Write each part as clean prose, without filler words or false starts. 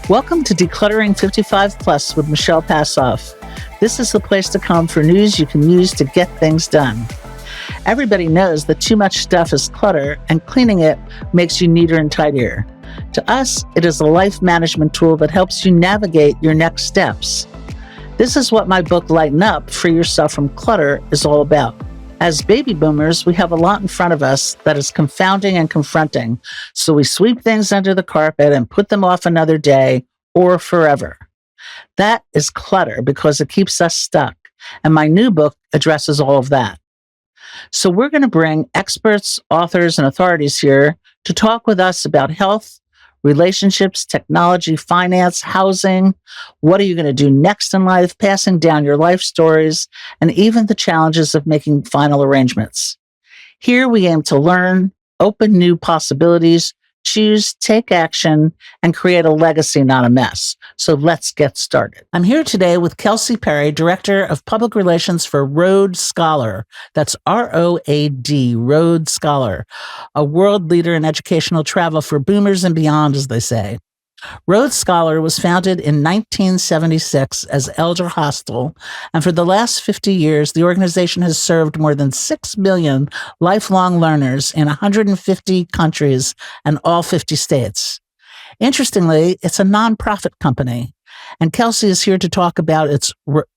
Welcome to Decluttering 55 Plus with Michelle Passoff. This is the place to come for news you can use to get things done. Everybody knows that too much stuff is clutter, and cleaning it makes you neater and tidier. To us, it is a life management tool that helps you navigate your next steps. This is what my book, Lighten Up, Free Yourself from Clutter, is all about. As baby boomers, we have a lot in front of us that is confounding and confronting, so we sweep things under the carpet and put them off another day or forever. That is clutter because it keeps us stuck, and my new book addresses all of that. So we're going to bring experts, authors, and authorities here to talk with us about health, relationships, technology, finance, housing. What are you going to do next in life? Passing down your life stories, and even the challenges of making final arrangements. Here we aim to learn, open new possibilities, choose, take action, and create a legacy, not a mess. So let's get started. I'm here today with Kelsey Perri, Director of Public Relations for Road Scholar. That's ROAD, Road Scholar, a world leader in educational travel for boomers and beyond, as they say. Road Scholar was founded in 1976 as Elder Hostel, and for the last 50 years, the organization has served more than 6 million lifelong learners in 150 countries and all 50 states. Interestingly, it's a nonprofit company, and Kelsey is here to talk about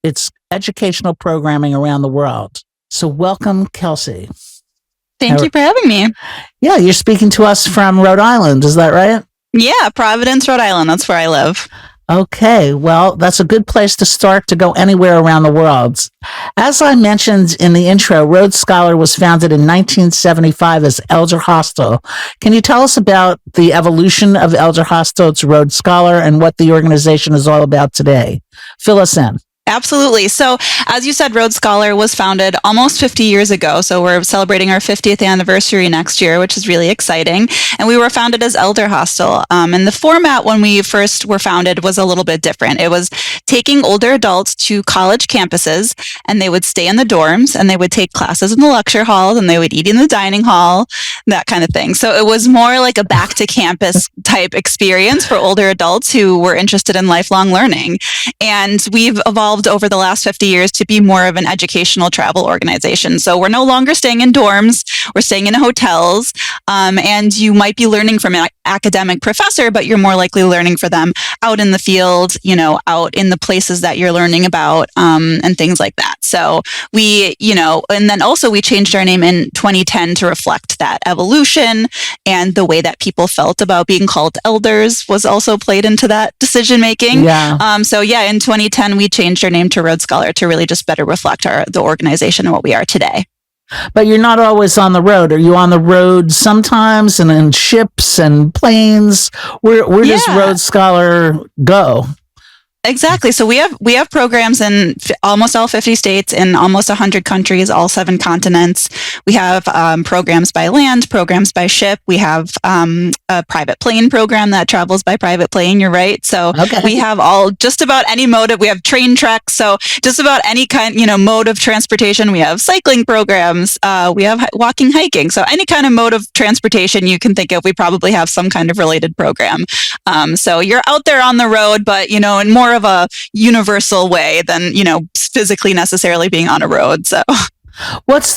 its educational programming around the world. So welcome, Kelsey. Thank you for having me. Yeah, you're speaking to us from Rhode Island, is that right? Yeah, Providence, Rhode Island. That's where I live. Okay, well, that's a good place to start to go anywhere around the world. As I mentioned in the intro, Road Scholar was founded in 1975 as Elder Hostel. Can you tell us about the evolution of Elder Hostel to Road Scholar and what the organization is all about today? Fill us in. Absolutely. So, as you said, Road Scholar was founded almost 50 years ago. So we're celebrating our 50th anniversary next year, which is really exciting. And we were founded as Elder Hostel. And the format when we first were founded was a little bit different. It was taking older adults to college campuses, and they would stay in the dorms, and they would take classes in the lecture halls, and they would eat in the dining hall, that kind of thing. So it was more like a back to campus type experience for older adults who were interested in lifelong learning. And we've evolved over the last 50 years to be more of an educational travel organization. So we're no longer staying in dorms, we're staying in hotels, and you might be learning from an academic professor, but you're more likely learning for them out in the field, out in the places that you're learning about, and things like that. So we, and then also we changed our name in 2010 to reflect that evolution, and the way that people felt about being called elders was also played into that decision making. Yeah. In 2010, we changed our name to Road Scholar to really just better reflect the organization and what we are today. But you're not always on the road. Are you on the road sometimes and in ships and planes? Where does Road Scholar go? Exactly. So we have programs in almost all 50 states, in almost 100 countries, all 7 continents. We have programs by land, programs by ship. We have a private plane program that travels by private plane. You're right. So we have just about any mode we have train treks. So just about any kind, mode of transportation. We have cycling programs. We have walking, hiking. So any kind of mode of transportation you can think of, we probably have some kind of related program. So you're out there on the road, but, in more of a universal way than, physically necessarily being on a road. So what's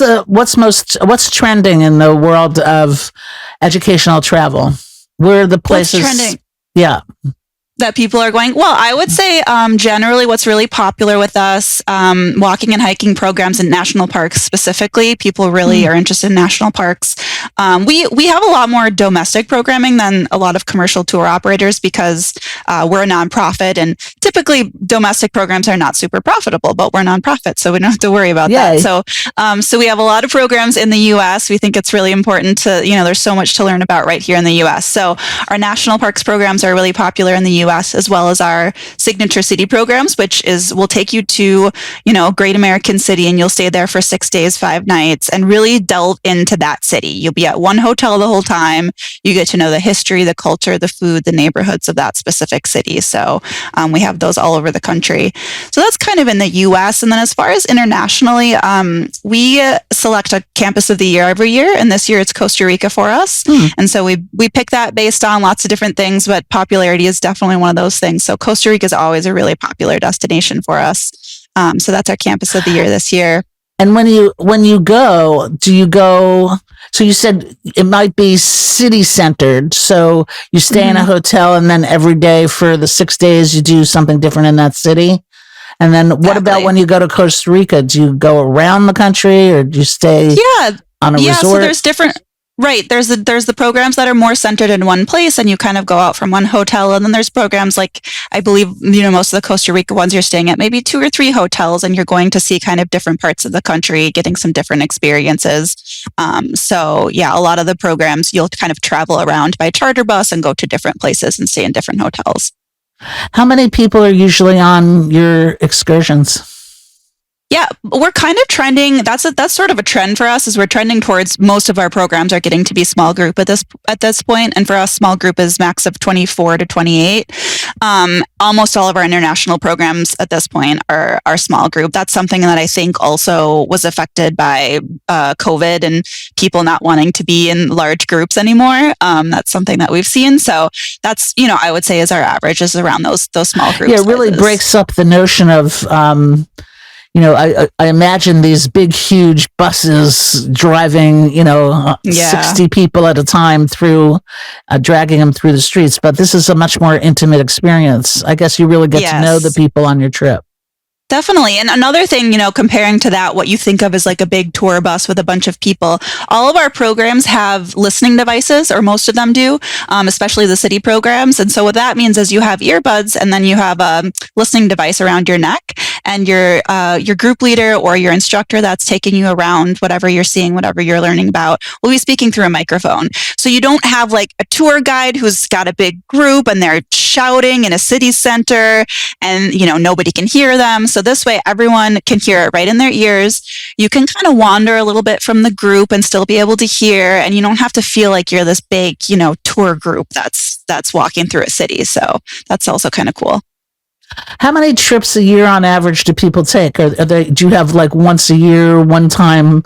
trending in the world of educational travel? Where are the places? What's trending? Yeah. That people are going? Well, I would say generally what's really popular with us, walking and hiking programs in national parks specifically. People really are interested in national parks. We have a lot more domestic programming than a lot of commercial tour operators because we're a nonprofit, and typically domestic programs are not super profitable, but we're a nonprofit, so we don't have to worry about that. So we have a lot of programs in the U.S. We think it's really important to, there's so much to learn about right here in the U.S. So our national parks programs are really popular in the U.S. as well as our signature city programs, which will take you to, Great American City, and you'll stay there for 6 days, 5 nights, and really delve into that city. You'll be at one hotel the whole time. You get to know the history, the culture, the food, the neighborhoods of that specific city. So we have those all over the country. So that's kind of in the US. And then as far as internationally, we select a campus of the year every year. And this year it's Costa Rica for us. And so we pick that based on lots of different things, but popularity is definitely one of those things. So Costa Rica is always a really popular destination for us. So that's our campus of the year this year. And when you go, do you go? So you said it might be city centered. So you stay in a hotel, and then every day for the 6 days you do something different in that city. And then what about when you go to Costa Rica? Do you go around the country, or do you stay on a resort? So there's different. Right. There's the programs that are more centered in one place, and you kind of go out from one hotel. And then there's programs like, I believe, most of the Costa Rica ones, you're staying at maybe 2 or 3 hotels, and you're going to see kind of different parts of the country, getting some different experiences. So yeah, a lot of the programs, you'll kind of travel around by charter bus and go to different places and stay in different hotels. How many people are usually on your excursions? Yeah, we're kind of trending. That's sort of a trend for us, is we're trending towards most of our programs are getting to be small group at this point. And for us, small group is max of 24 to 28. Almost all of our international programs at this point are small group. That's something that I think also was affected by COVID and people not wanting to be in large groups anymore. That's something that we've seen. So that's, I would say is our average is around those small groups. Yeah, it really breaks up the notion of I imagine these big, huge buses driving, 60 people at a time through, dragging them through the streets. But this is a much more intimate experience. I guess you really get to know the people on your trip. Definitely. And another thing, comparing to that, what you think of as like a big tour bus with a bunch of people, all of our programs have listening devices, or most of them do, especially the city programs. And so what that means is you have earbuds, and then you have a listening device around your neck, and your group leader or your instructor that's taking you around whatever you're seeing, whatever you're learning about, will be speaking through a microphone. So you don't have like a tour guide who's got a big group and they're shouting in a city center and, nobody can hear them. So this way, everyone can hear it right in their ears. You can kind of wander a little bit from the group and still be able to hear, and you don't have to feel like you're this big, tour group that's walking through a city. So that's also kind of cool. How many trips a year on average do people take? Do you have like once a year, one-time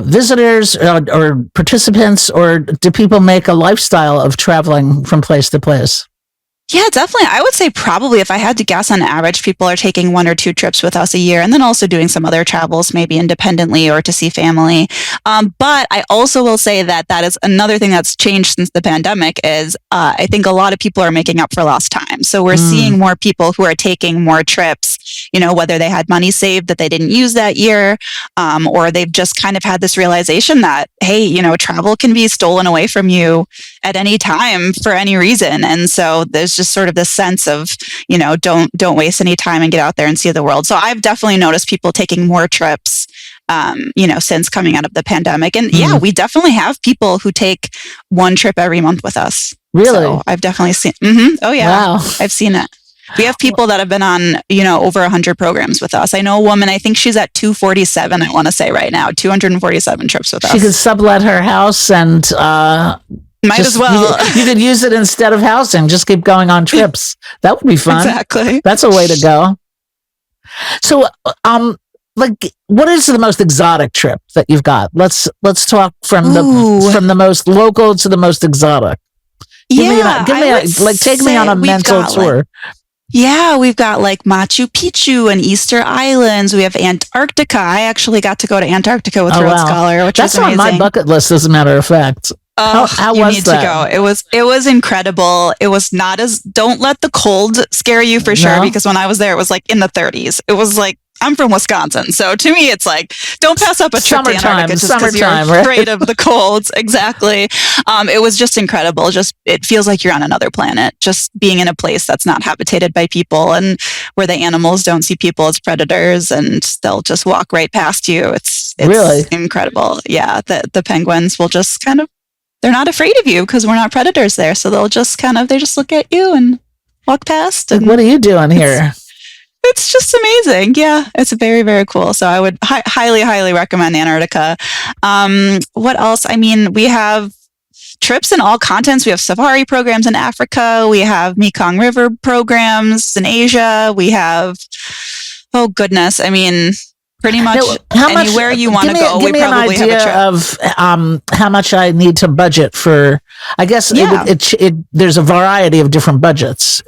visitors or participants, or do people make a lifestyle of traveling from place to place? Yeah, definitely. I would say probably, if I had to guess, on average, people are taking 1 or 2 trips with us a year, and then also doing some other travels, maybe independently or to see family. But I also will say that is another thing that's changed since the pandemic is I think a lot of people are making up for lost time. So we're seeing more people who are taking more trips, whether they had money saved that they didn't use that year, or they've just kind of had this realization that, hey, travel can be stolen away from you at any time for any reason. And so there's just sort of this sense of, don't waste any time and get out there and see the world. So I've definitely noticed people taking more trips, since coming out of the pandemic. And yeah, we definitely have people who take 1 trip every month with us. Really? So I've definitely seen, oh yeah, wow. I've seen it. We have people that have been on, over 100 programs with us. I know a woman, I think she's at 247, I want to say right now, 247 trips with us. She could sublet her house and... Might as well. You could use it instead of housing. Just keep going on trips. That would be fun. Exactly. That's a way to go. So, what is the most exotic trip that you've got? Let's talk from the most local to the most exotic. Take me on a mental tour. We've got like Machu Picchu and Easter Islands. We have Antarctica. I actually got to go to Antarctica with Rhodes Scholar, which is amazing. That's on my bucket list, as a matter of fact. How you was need that? to go. It was incredible. It was not don't let the cold scare you for sure, because when I was there, it was like in the 30s. It was like, I'm from Wisconsin, so to me, it's like, don't pass up a trip to Antarctica just because you're afraid of the colds. Exactly. It was just incredible. It feels like you're on another planet, just being in a place that's not habitated by people and where the animals don't see people as predators and they'll just walk right past you. It's really incredible. Yeah. The penguins will just kind of, they're not afraid of you because we're not predators there. So they'll just they just look at you and walk past. And what are you doing here? It's just amazing. Yeah, it's very, very cool. So I would highly, highly recommend Antarctica. What else? I mean, we have trips in all continents. We have safari programs in Africa. We have Mekong River programs in Asia. We have, oh goodness, I mean, pretty much anywhere you want to go, we probably have a trip. Of how much I need to budget for. I guess there's a variety of different budgets.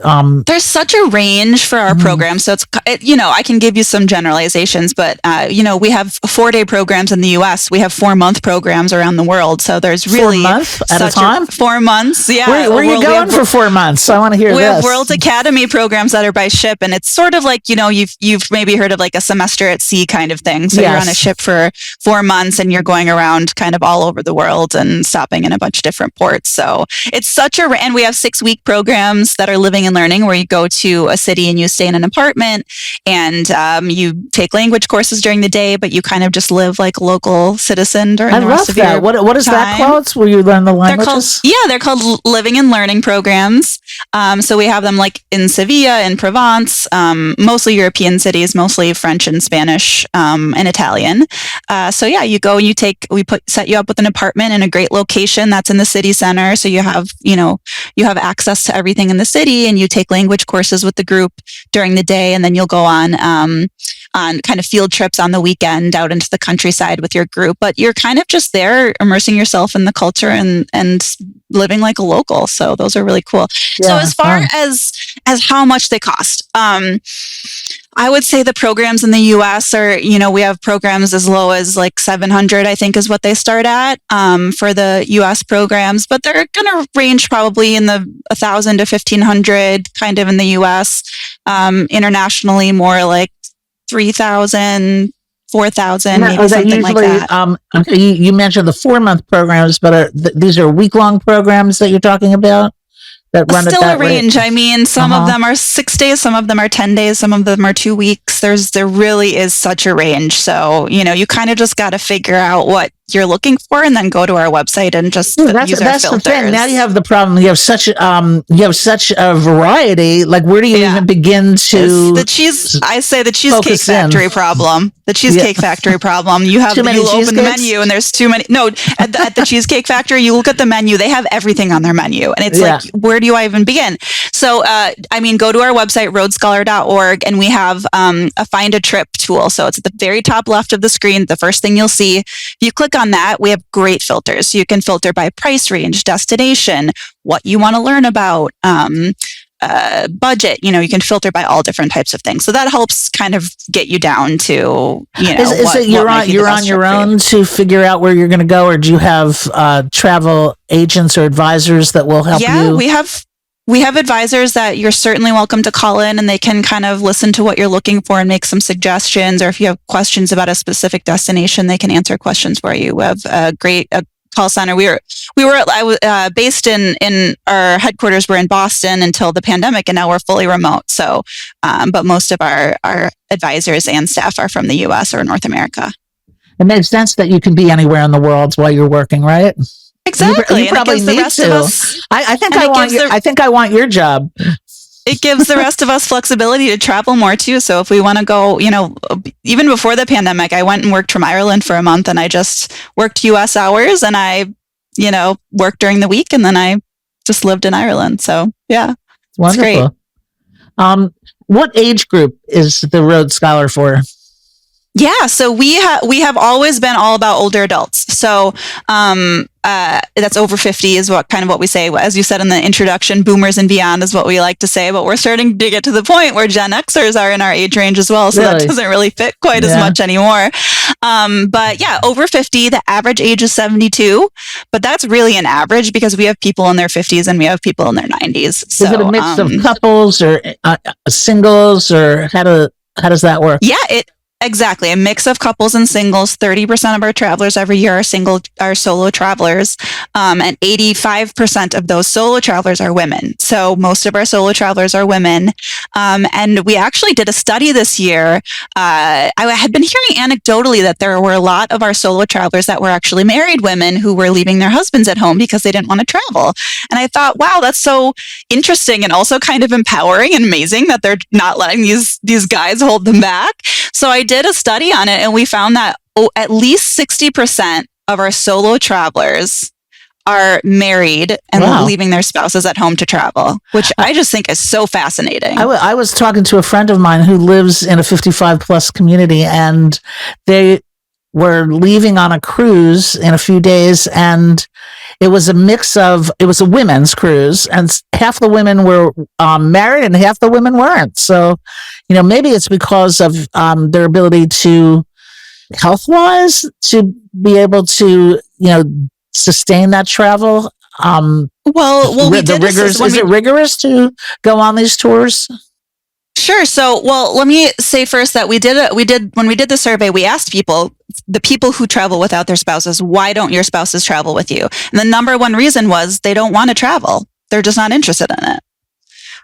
There's such a range for our program, so I can give you some generalizations, but we have 4-day programs in the U.S. We have 4-month programs around the world. So there's really 4 months at a time. 4 months, yeah. Where are you going for 4 months? I want to hear this. We have World Academy programs that are by ship, and it's sort of like you've maybe heard of like a semester at sea kind of thing. So you're on a ship for 4 months and you're going around kind of all over the world and stopping in a bunch of different ports. So it's and we have 6-week programs that are living and learning, where you go to a city and you stay in an apartment and you take language courses during the day, but you kind of just live like a local citizen during the rest of your time. What is that called? Where you learn the languages? They're called living and learning programs. So we have them like in Sevilla, in Provence, mostly European cities, mostly French and Spanish, and Italian. You go and set you up with an apartment in a great location that's in the city center. So you have access to everything in the city, and you take language courses with the group during the day, and then you'll go on kind of field trips on the weekend out into the countryside with your group. But you're kind of just there immersing yourself in the culture and living like a local. So those are really cool. Yeah, so as far as how much they cost, I would say the programs in the US are, we have programs as low as like $700, I think is what they start at for the US programs, but they're going to range probably in the $1,000 to $1,500 kind of in the US. Internationally, more like 3,000, 4,000, maybe something like that. Okay, you mentioned the 4-month programs, but these are week-long programs that you're talking about? That run still at that a range. rate? I mean, some of them are 6 days, some of them are 10 days, some of them are 2 weeks. There really is such a range. So, you kind of just got to figure out what you're looking for and then go to our website and just use our filters. That's the thing. Now you have the problem. You have such a variety. Like, where do you even begin to? I say the Cheesecake Factory problem. The Cheesecake Factory problem. You open the menu and there's too many. No, at the Cheesecake Factory, you look at the menu. They have everything on their menu, and it's like, where do I even begin? So, go to our website, roadscholar.org, and we have a Find a Trip tool. So it's at the very top left of the screen. The first thing you'll see. If you click on that, we have great filters. You can filter by price range, destination, what you want to learn about, budget. You can filter by all different types of things. So that helps kind of get you down to, you're on your own to figure out where you're going to go, or do you have travel agents or advisors that will help you? Yeah, we have advisors that you're certainly welcome to call in, and they can kind of listen to what you're looking for and make some suggestions. Or if you have questions about a specific destination, they can answer questions for you. We have a great call center. I was based in our headquarters were in Boston until the pandemic, and now we're fully remote. So, but most of our advisors and staff are from the U.S. or North America. It makes sense that you can be anywhere in the world while you're working, right? Exactly. You probably need to. I think I want your job. It gives the rest of us flexibility to travel more too. So if we want to go, even before the pandemic, I went and worked from Ireland for a month, and I just worked US hours, and I, worked during the week, and then I just lived in Ireland. So yeah, it's wonderful. Great. What age group is the Rhodes Scholar for? Yeah, so we have always been all about older adults. So that's over 50 is what we say. As you said in the introduction, boomers and beyond is what we like to say. But we're starting to get to the point where Gen Xers are in our age range as well. So that doesn't really fit quite as much anymore. But yeah, over 50, the average age is 72. But that's really an average because we have people in their 50s and we have people in their 90s. So, is it a mix of couples or singles, or how does that work? Yeah, exactly. A mix of couples and singles. 30% of our travelers every year are solo travelers. And 85% of those solo travelers are women. So most of our solo travelers are women. And we actually did a study this year. I had been hearing anecdotally that there were a lot of our solo travelers that were actually married women who were leaving their husbands at home because they didn't want to travel. And I thought, wow, that's so interesting and also kind of empowering and amazing that they're not letting these guys hold them back. So I did a study on it, and we found that at least 60% of our solo travelers are married and Wow. leaving their spouses at home to travel, which I just think is so fascinating. I was talking to a friend of mine who lives in a 55 plus community, and they were leaving on a cruise in a few days, and it was a women's cruise, and half the women were married and half the women weren't. So, maybe it's because of their ability to, health-wise, to be able to, sustain that travel. We did rigors. Is it rigorous to go on these tours? Sure. So, let me say first that when we did the survey, we asked the people who travel without their spouses, why don't your spouses travel with you? And the number one reason was they don't want to travel. They're just not interested in it.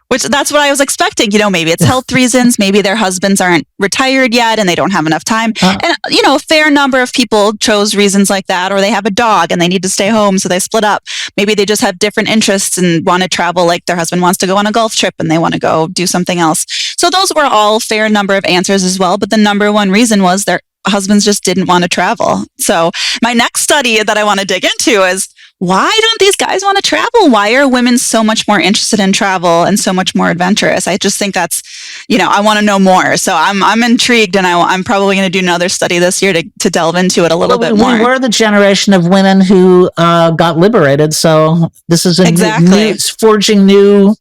Which that's what I was expecting. Maybe it's health reasons. Maybe their husbands aren't retired yet and they don't have enough time. And, a fair number of people chose reasons like that, or they have a dog and they need to stay home, so they split up. Maybe they just have different interests and want to travel, like their husband wants to go on a golf trip and they want to go do something else. So those were all fair number of answers as well. But the number one reason was their husbands just didn't want to travel. So my next study that I want to dig into is, why don't these guys want to travel? Why are women so much more interested in travel and so much more adventurous? I just think that's, I want to know more. So I'm intrigued, and I'm probably going to do another study this year to delve into it a little bit more. We were the generation of women who got liberated. So this is forging new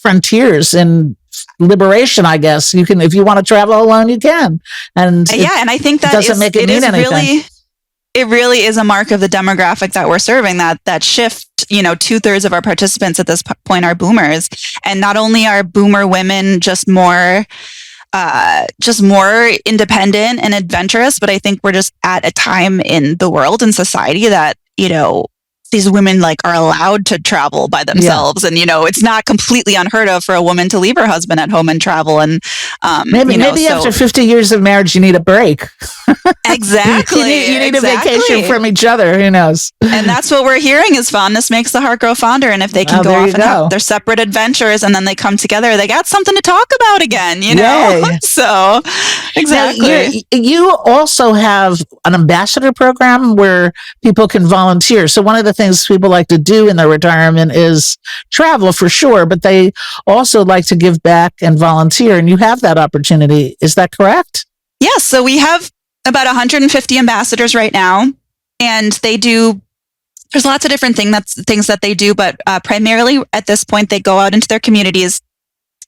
frontiers and liberation, I guess. You can, if you want to travel alone, you can. And and I think that doesn't make it mean anything. It really is a mark of the demographic that we're serving, that shift. 2/3 of our participants at this point are boomers. And not only are boomer women just more independent and adventurous, but I think we're just at a time in the world and society that, these women are allowed to travel by themselves. And, it's not completely unheard of for a woman to leave her husband at home and travel. And maybe after 50 years of marriage, you need a break. Exactly. you need a vacation from each other. Who knows? And that's what we're hearing is fondness makes the heart grow fonder. And if they can go off and have their separate adventures and then they come together, they got something to talk about again, Yay. So exactly. Now, you also have an ambassador program where people can volunteer. So one of the things people like to do in their retirement is travel, for sure, but they also like to give back and volunteer, and you have that opportunity. Is that correct? Yes. So we have about 150 ambassadors right now, and there's lots of different things that they do, but primarily at this point, they go out into their communities.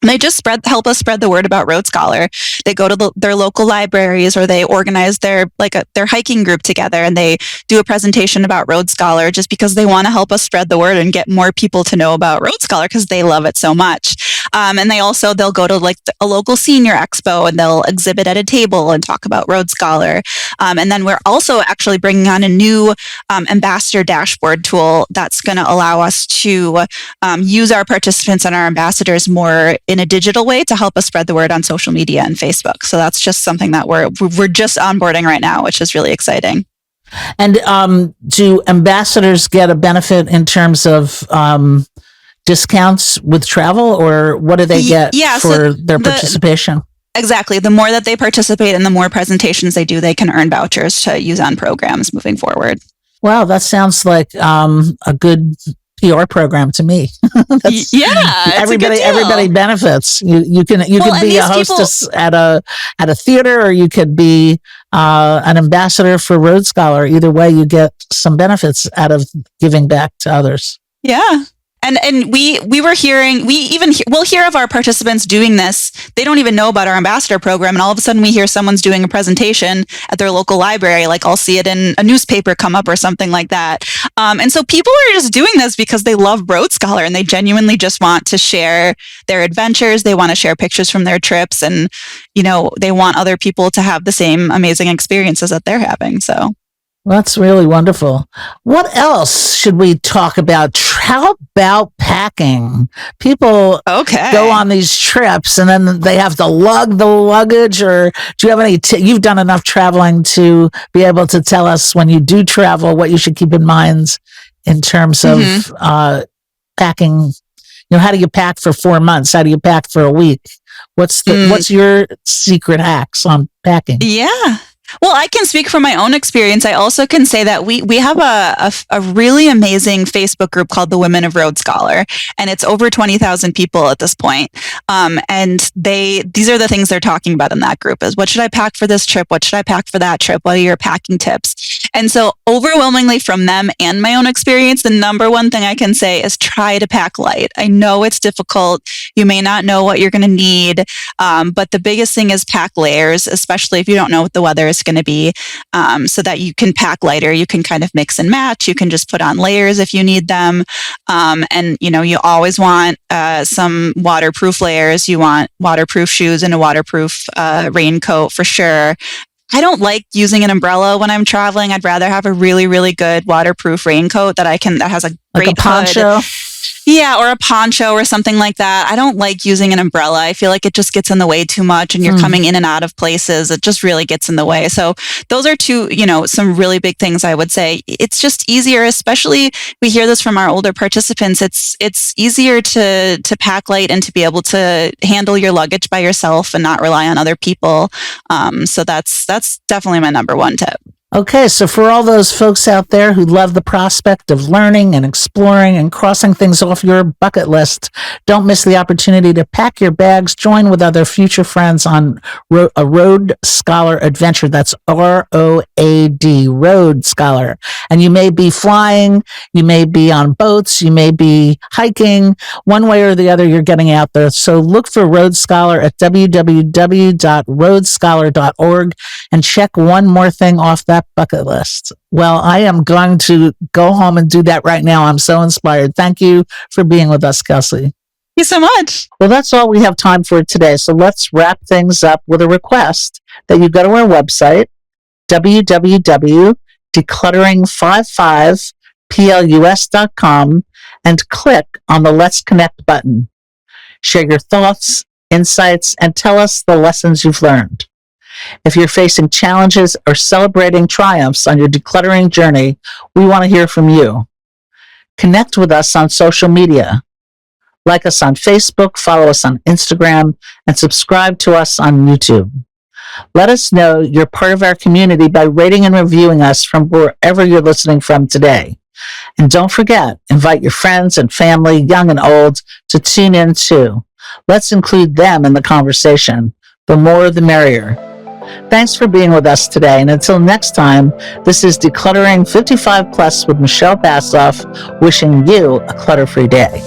And they just help us spread the word about Road Scholar. They go to their local libraries, or they organize their hiking group together, and they do a presentation about Road Scholar just because they want to help us spread the word and get more people to know about Road Scholar because they love it so much. And they'll go to a local senior expo, and they'll exhibit at a table and talk about Road Scholar. And then we're also actually bringing on a new ambassador dashboard tool that's going to allow us to use our participants and our ambassadors more in a digital way to help us spread the word on social media and Facebook. So that's just something that we're just onboarding right now, which is really exciting. And do ambassadors get a benefit in terms of discounts with travel, or what do they get for their participation? Exactly. The more that they participate and the more presentations they do, they can earn vouchers to use on programs moving forward. Wow, that sounds like a good PR program to me. Everybody benefits. You can be a hostess at a theater, or you could be an ambassador for Road Scholar. Either way, you get some benefits out of giving back to others. Yeah. And we'll hear of our participants doing this. They don't even know about our ambassador program. And all of a sudden we hear someone's doing a presentation at their local library. I'll see it in a newspaper come up or something like that. And so people are just doing this because they love Road Scholar, and they genuinely just want to share their adventures. They want to share pictures from their trips, and, they want other people to have the same amazing experiences that they're having. So. That's really wonderful. What else should we talk about? How about packing? People go on these trips and then they have to lug the luggage, or do you have any you've done enough traveling to be able to tell us when you do travel what you should keep in mind in terms of packing? How do you pack for 4 months? How do you pack for a week? What's your secret hacks on packing? Yeah. Well, I can speak from my own experience. I also can say that we have a really amazing Facebook group called the Women of Road Scholar, and it's over 20,000 people at this point. And these are the things they're talking about in that group: is what should I pack for this trip? What should I pack for that trip? What are your packing tips? And so, overwhelmingly from them and my own experience, the number one thing I can say is try to pack light. I know it's difficult. You may not know what you're going to need, but the biggest thing is pack layers, especially if you don't know what the weather is going to be, so that you can pack lighter. You can kind of mix and match. You can just put on layers if you need them. And, you always want some waterproof layers. You want waterproof shoes and a waterproof raincoat for sure. I don't like using an umbrella when I'm traveling. I'd rather have a really, really good waterproof raincoat that has a great Like a poncho? hood. Yeah, or a poncho or something like that. I don't like using an umbrella. I feel like it just gets in the way too much, and you're coming in and out of places. It just really gets in the way. So those are two, some really big things I would say. It's just easier, especially we hear this from our older participants. It's easier to pack light and to be able to handle your luggage by yourself and not rely on other people. So that's definitely my number one tip. Okay, so for all those folks out there who love the prospect of learning and exploring and crossing things off your bucket list, don't miss the opportunity to pack your bags, join with other future friends on a Road Scholar adventure. That's ROAD, Road Scholar. And you may be flying, you may be on boats, you may be hiking. One way or the other, you're getting out there. So look for Road Scholar at www.roadscholar.org and check one more thing off that bucket list. Well, I am going to go home and do that right now. I'm so inspired. Thank you for being with us, Kelsey. Thank you so much. Well, that's all we have time for today. So let's wrap things up with a request that you go to our website, www.decluttering55plus.com, and click on the Let's Connect button. Share your thoughts, insights, and tell us the lessons you've learned. If you're facing challenges or celebrating triumphs on your decluttering journey, we want to hear from you. Connect with us on social media. Like us on Facebook, follow us on Instagram, and subscribe to us on YouTube. Let us know you're part of our community by rating and reviewing us from wherever you're listening from today. And don't forget, invite your friends and family, young and old, to tune in too. Let's include them in the conversation. The more, the merrier. Thanks for being with us today. And until next time, this is Decluttering 55 Plus with Michelle Passoff, wishing you a clutter-free day.